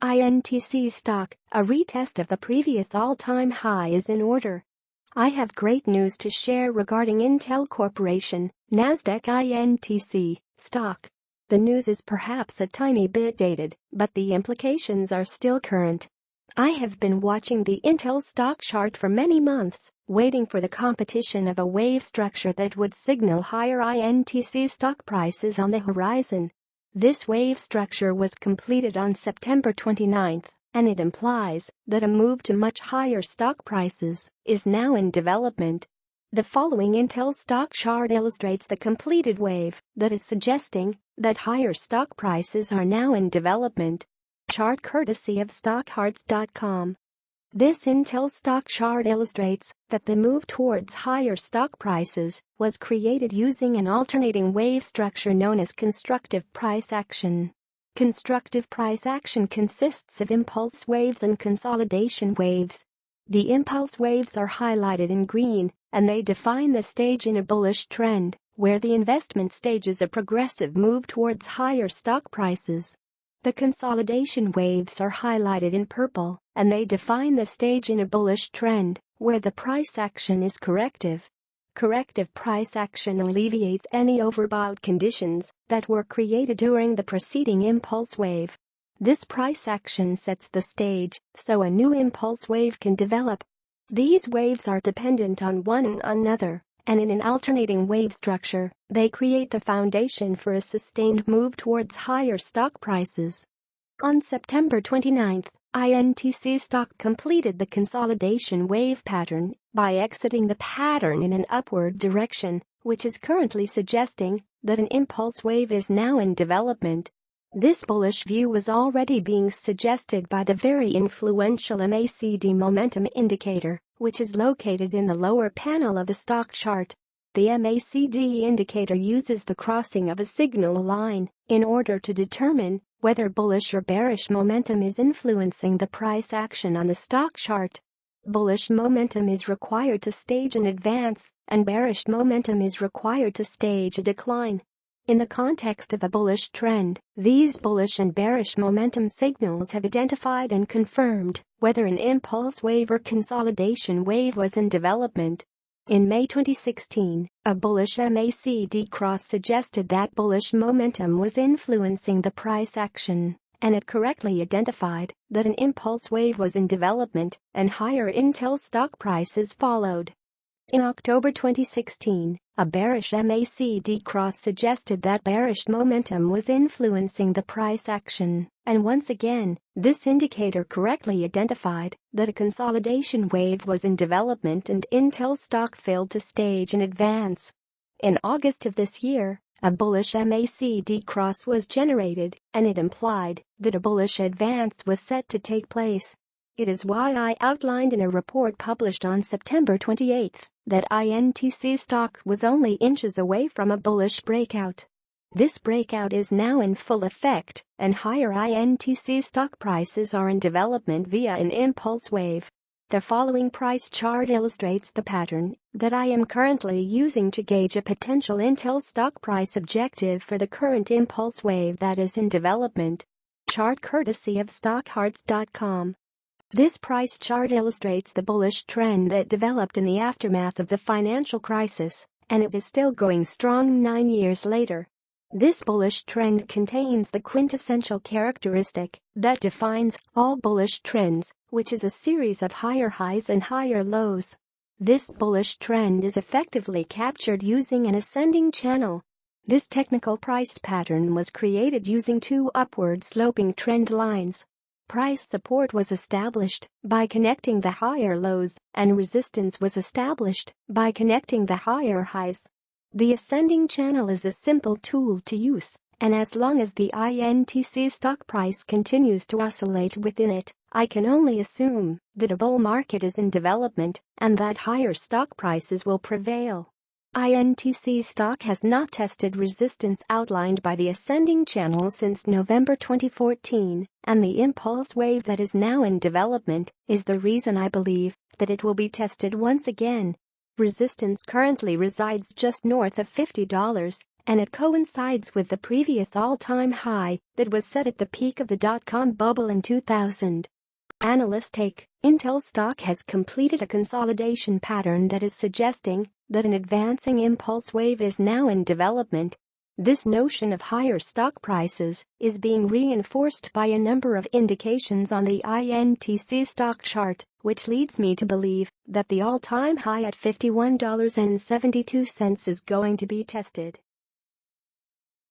INTC stock, a retest of the previous all-time high is in order. I have great news to share regarding Intel Corporation, NASDAQ INTC, stock. The news is perhaps a tiny bit dated, but the implications are still current. I have been watching the Intel stock chart for many months, waiting for the competition of a wave structure that would signal higher INTC stock prices on the horizon. This wave structure was completed on September 29, and it implies that a move to much higher stock prices is now in development. The following Intel stock chart illustrates the completed wave that is suggesting that higher stock prices are now in development. Chart courtesy of StockCharts.com. This Intel stock chart illustrates that the move towards higher stock prices was created using an alternating wave structure known as constructive price action. Constructive price action consists of impulse waves and consolidation waves. The impulse waves are highlighted in green, and they define the stage in a bullish trend, where the investment stage is a progressive move towards higher stock prices. The consolidation waves are highlighted in purple, and they define the stage in a bullish trend, where the price action is corrective. Corrective price action alleviates any overbought conditions that were created during the preceding impulse wave. This price action sets the stage so a new impulse wave can develop. These waves are dependent on one another, and in an alternating wave structure, they create the foundation for a sustained move towards higher stock prices. On September 29, INTC stock completed the consolidation wave pattern by exiting the pattern in an upward direction, which is currently suggesting that an impulse wave is now in development. This bullish view was already being suggested by the very influential MACD momentum indicator, which is located in the lower panel of the stock chart. The MACD indicator uses the crossing of a signal line in order to determine whether bullish or bearish momentum is influencing the price action on the stock chart. Bullish momentum is required to stage an advance, and bearish momentum is required to stage a decline. In the context of a bullish trend, these bullish and bearish momentum signals have identified and confirmed whether an impulse wave or consolidation wave was in development. In May 2016, a bullish MACD cross suggested that bullish momentum was influencing the price action, and it correctly identified that an impulse wave was in development, and higher Intel stock prices followed. In October 2016, a bearish MACD cross suggested that bearish momentum was influencing the price action, and once again, this indicator correctly identified that a consolidation wave was in development and Intel stock failed to stage an advance. In August of this year, a bullish MACD cross was generated, and it implied that a bullish advance was set to take place. It is why I outlined in a report published on September 28 that INTC stock was only inches away from a bullish breakout. This breakout is now in full effect, and higher INTC stock prices are in development via an impulse wave. The following price chart illustrates the pattern that I am currently using to gauge a potential Intel stock price objective for the current impulse wave that is in development. Chart courtesy of StockCharts.com. This price chart illustrates the bullish trend that developed in the aftermath of the financial crisis, and it is still going strong 9 years later. This bullish trend contains the quintessential characteristic that defines all bullish trends, which is a series of higher highs and higher lows. This bullish trend is effectively captured using an ascending channel. This technical price pattern was created using two upward sloping trend lines. Price support was established by connecting the higher lows, and resistance was established by connecting the higher highs. The ascending channel is a simple tool to use, and as long as the INTC stock price continues to oscillate within it, I can only assume that a bull market is in development and that higher stock prices will prevail. INTC stock has not tested resistance outlined by the ascending channel since November 2014, and the impulse wave that is now in development is the reason I believe that it will be tested once again. Resistance currently resides just north of $50, and it coincides with the previous all-time high that was set at the peak of the dot-com bubble in 2000. Analysts take Intel stock has completed a consolidation pattern that is suggesting that an advancing impulse wave is now in development. This notion of higher stock prices is being reinforced by a number of indications on the INTC stock chart, which leads me to believe that the all-time high at $51.72 is going to be tested.